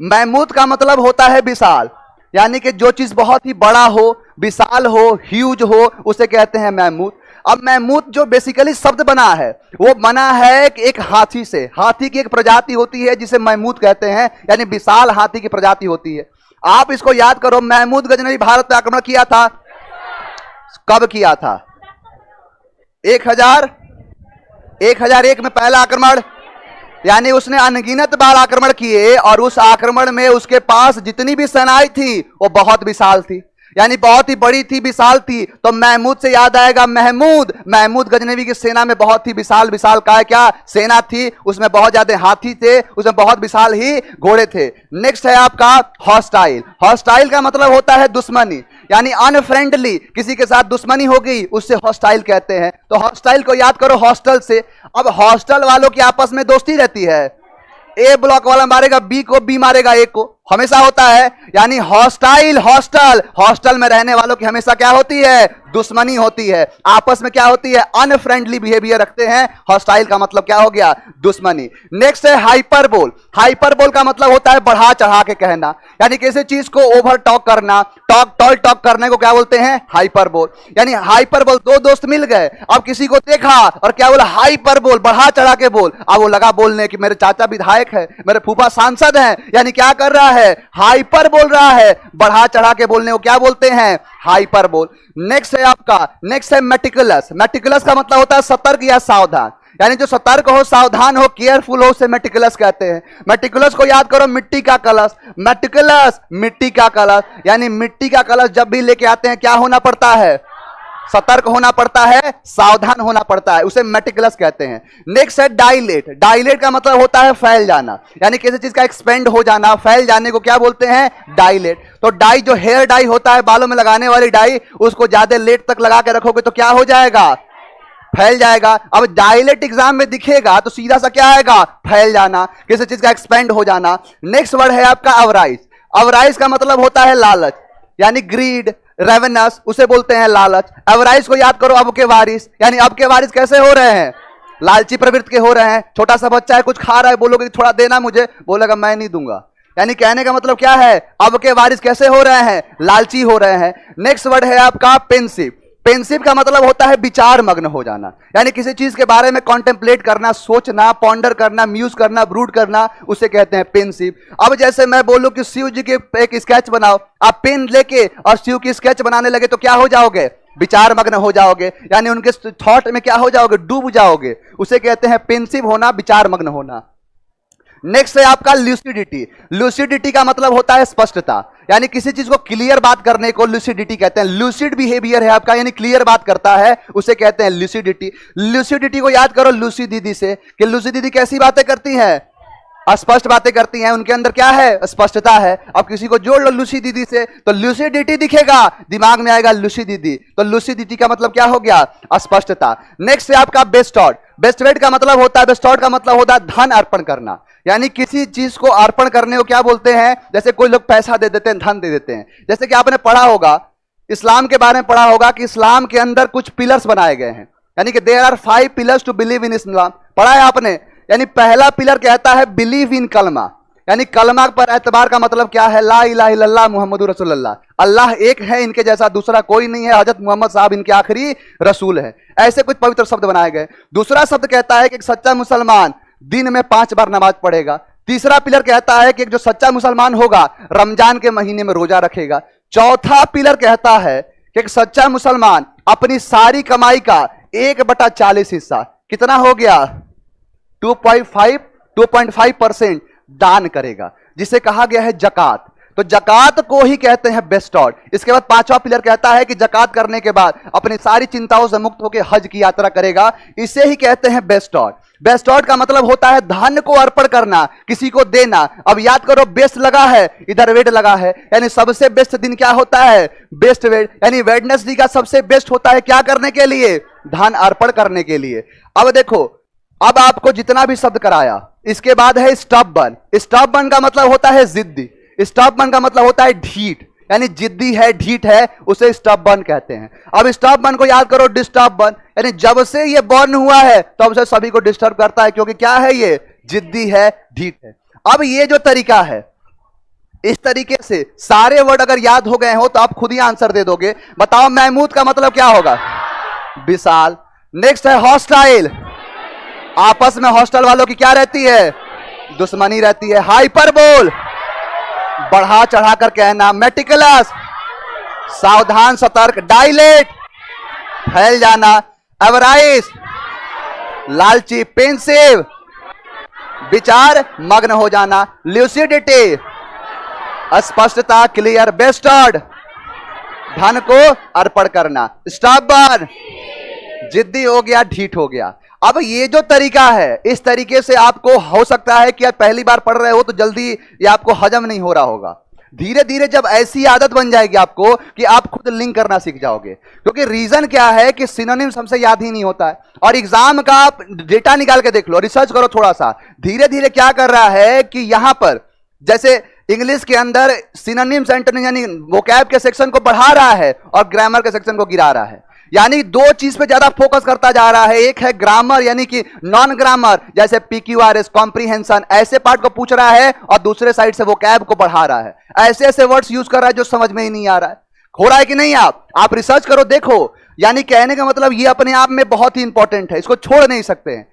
महमूद का मतलब होता है विशाल, यानी कि जो चीज बहुत ही बड़ा हो, विशाल हो, ह्यूज हो, उसे कहते हैं महमूद। अब महमूद जो बेसिकली शब्द बना है वो बना है एक हाथी से। हाथी की एक प्रजाति होती है जिसे महमूद कहते हैं, यानी विशाल हाथी की प्रजाति होती है। आप इसको याद करो, महमूद गजनवी भारत पर आक्रमण किया था, कब किया था? 1001 में पहला आक्रमण, यानी उसने अनगिनत बार आक्रमण किए और उस आक्रमण में उसके पास जितनी भी सेनाएं थी वो बहुत विशाल थी, यानी बहुत ही बड़ी थी, विशाल थी। तो महमूद से याद आएगा महमूद। महमूद गजनवी की सेना में बहुत ही विशाल विशाल का क्या सेना थी, उसमें बहुत ज्यादा हाथी थे, उसमें बहुत विशाल ही घोड़े थे। नेक्स्ट है आपका हॉस्टाइल। हॉस्टाइल का मतलब होता है दुश्मनी, यानी अनफ्रेंडली, किसी के साथ दुश्मनी हो गई उससे हॉस्टाइल कहते हैं। तो हॉस्टाइल को याद करो हॉस्टल से। अब हॉस्टल वालों की आपस में दोस्ती रहती है, ए ब्लॉक वाला मारेगा बी को, बी मारेगा ए को, हमेशा होता है। यानी हॉस्टाइल हॉस्टल, हॉस्टल में रहने वालों की हमेशा क्या होती है? दुश्मनी होती है, आपस में क्या होती है? अनफ्रेंडली बिहेवियर रखते हैं। हॉस्टाइल का मतलब क्या हो गया? दुश्मनी। नेक्स्ट है हाइपरबोल। हाइपरबोल का मतलब होता है बढ़ा चढ़ा के कहना, यानी किसी चीज को ओवर टॉक करना, टॉक करने को क्या बोलते हैं? हाइपरबोल। यानी हाइपरबोल, दो दोस्त मिल गए, अब किसी को देखा और क्या बोला? हाइपरबोल, बढ़ा चढ़ा के बोल। अब वो लगा बोलने कि मेरे चाचा विधायक है, मेरे फूफा सांसद हैं, यानी क्या कर रहा है? हाइपर बोल रहा है। बढ़ा चढ़ा के बोलने को क्या बोलते हैं? हाइपरबोल। नेक्स्ट है आपका, नेक्स्ट है मेटिकुलस। मेटिकुलस का मतलब होता है सतर्क या सावधान, यानी जो सतर्क हो, सावधान हो, केयरफुल हो, उसे मेटिकुलस कहते हैं। मेटिकुलस को याद करो, मिट्टी का कलश। मेटिकुलस, मिट्टी का कलश, यानी मिट्टी का कलश जब भी लेके आते हैं क्या होना पड़ता है? सतर्क होना पड़ता है, सावधान होना पड़ता है, उसे मेटिकुलस कहते हैं। नेक्स्ट है डाइलेट। डाइलेट का मतलब होता है फैल जाना, यानी किसी चीज का एक्सपेंड हो जाना, फैल जाने को क्या बोलते हैं? डाइलेट। तो डाई, जो हेयर डाई होता है, बालों में लगाने वाली डाई, उसको ज्यादा लेट तक लगा के रखोगे तो क्या हो जाएगा? फैल जाएगा। अब डायलेट एग्जाम में दिखेगा तो सीधा सा क्या आएगा? फैल जाना, किसी चीज का एक्सपेंड हो जाना। नेक्स्ट वर्ड है आपका अवराइज। अवराइज का मतलब होता है लालच, यानी ग्रीड, रेवेनस, उसे बोलते हैं लालच। अवराइज को याद करो, अब के वारिस, यानी अब के वारिस कैसे हो रहे हैं? लालची प्रवृत्ति के हो रहे हैं। छोटा सा बच्चा है, कुछ खा रहा है, बोलोगे थोड़ा देना मुझे, बोलेगा मैं नहीं दूंगा, यानी कहने का मतलब क्या है? अब के वारिस कैसे हो रहे हैं? लालची हो रहे हैं। नेक्स्ट वर्ड है आपका पेंसिव। पेंसिव का मतलब होता है विचार मग्न हो जाना, यानी किसी चीज के बारे में कॉन्टेम्पलेट करना, सोचना, पॉन्डर करना, म्यूज करना, ब्रूड करना, उसे कहते हैं पेंसिव। अब जैसे मैं बोलूं कि शिव जी के एक स्केच बनाओ, आप पेन लेके और शिव की स्केच बनाने लगे तो क्या हो जाओगे? विचार मग्न हो जाओगे, यानी उनके थॉट में क्या हो जाओगे? डूब जाओगे, उसे कहते हैं पेंसिव होना, विचार मग्न होना। नेक्स्ट है आपका लूसिडिटी। लूसिडिटी का मतलब होता है स्पष्टता, यानी किसी चीज को क्लियर बात करने को लूसिडिटी कहते हैं। लूसिड बिहेवियर है आपका, यानी क्लियर बात करता है, उसे कहते हैं लूसिडिटी। लूसिडिटी को याद करो लूसी दीदी से, कि लूसी दीदी कैसी बातें करती हैं? स्पष्ट बातें करती हैं, उनके अंदर क्या है? स्पष्टता है। अब किसी को जोड़ लो लूसी दीदी से तो लूसिडिटी दिखेगा, दिमाग में आएगा लूसी दीदी, तो लूसिडिटी का मतलब क्या हो गया? स्पष्टता। नेक्स्ट है आपका बेस्टॉर्ड। बेस्टवेड का मतलब होता है, बेस्टॉर्ड का मतलब होता है धन अर्पण करना, यानी किसी चीज को अर्पण करने को क्या बोलते हैं? जैसे कोई लोग पैसा दे देते हैं, धन दे देते हैं। जैसे कि आपने पढ़ा होगा, इस्लाम के बारे में पढ़ा होगा कि इस्लाम के अंदर कुछ पिलर्स बनाए गए हैं, यानी कि there are 5 pillars to believe in Islam. पढ़ा है आपने? यानी पहला पिलर कहता है बिलीव इन कलमा, यानी कलमा पर एतबार का मतलब क्या है? ला इलाहा इल्लल्लाह मुहम्मदुर रसूलुल्लाह, अल्लाह एक है, इनके जैसा दूसरा कोई नहीं है, हजरत मोहम्मद साहब इनके आखिरी रसूल है। ऐसे कुछ पवित्र शब्द बनाए गए। दूसरा शब्द कहता है कि एक सच्चा मुसलमान दिन में 5 बार नमाज पढ़ेगा। तीसरा पिलर कहता है कि एक जो सच्चा मुसलमान होगा रमजान के महीने में रोजा रखेगा। चौथा पिलर कहता है कि एक सच्चा मुसलमान अपनी सारी कमाई का 1/40 हिस्सा, कितना हो गया? 2.5% दान करेगा, जिसे कहा गया है जकात। तो जकात को ही कहते हैं बेस्टॉर्ड। इसके बाद 5वां पिलर कहता है कि जकात करने के बाद अपनी सारी चिंताओं से मुक्त होकर हज की यात्रा करेगा, इसे ही कहते हैं बेस्टॉर्ड। बेस्टॉर्ड का मतलब होता है धन को अर्पण करना, किसी को देना। अब याद करो, बेस्ट लगा है, इधर वेड लगा है, यानी सबसे बेस्ट दिन क्या होता है? बेस्ट वेड, यानी वेडनेसडे का सबसे बेस्ट होता है क्या करने के लिए? धन अर्पण करने के लिए। अब देखो, अब आपको जितना भी शब्द कराया, इसके बाद है स्टबर्न। स्टबर्न का मतलब होता है जिद्दी। स्टबर्न का मतलब होता है ढीठ, यानी जिद्दी है, ढीठ है, उसे स्टबर्न कहते हैं। अब स्टबर्न को याद करो डिस्टर्बन, यानी जब से ये बॉर्न हुआ है तब से सभी को डिस्टर्ब करता है, क्योंकि क्या है? ये जिद्दी है, ढीठ है। अब ये जो तरीका है, इस तरीके से सारे वर्ड अगर याद हो गए हो तो आप खुद ही आंसर दे दोगे। बताओ महमूद का मतलब क्या होगा? विशाल। नेक्स्ट है हॉस्टाइल। आपस में हॉस्टल वालों की क्या रहती है? दुश्मनी रहती है। हाइपरबोल, बढ़ा चढ़ा कर कहना। मेटिकुलस, सावधान सतर्क। डाइलेट, फैल जाना। एवराइज, लालची। पेंसिव, विचार मग्न हो जाना। ल्यूसिडिटी, स्पष्टता, क्लियर। बेस्टर्ड, धन को अर्पण करना। स्टबर्न, जिद्दी हो गया, ढीठ हो गया। अब ये जो तरीका है, इस तरीके से आपको हो सकता है कि आप पहली बार पढ़ रहे हो तो जल्दी ये आपको हजम नहीं हो रहा होगा। धीरे धीरे जब ऐसी आदत बन जाएगी आपको कि आप खुद लिंक करना सीख जाओगे। क्योंकि रीजन क्या है कि सिनोनिम्स हमसे याद ही नहीं होता है। और एग्जाम का आप डेटा निकाल के देख लो, रिसर्च करो थोड़ा सा। धीरे धीरे क्या कर रहा है कि यहां पर जैसे इंग्लिश के अंदर सिनोनिम्स एंटोनिम्स यानी वोकैब के सेक्शन को बढ़ा रहा है और ग्रामर के सेक्शन को गिरा रहा है। यानी दो चीज पे ज्यादा फोकस करता जा रहा है। एक है ग्रामर यानी कि नॉन ग्रामर, जैसे PQRS, कॉम्प्रीहेंशन, ऐसे पार्ट को पूछ रहा है, और दूसरे साइड से वोकैब को बढ़ा रहा है। ऐसे ऐसे वर्ड्स यूज कर रहा है जो समझ में ही नहीं आ रहा है। हो रहा है कि नहीं? आप रिसर्च करो, देखो। यानी कहने का मतलब ये अपने आप में बहुत ही इंपॉर्टेंट है, इसको छोड़ नहीं सकते हैं।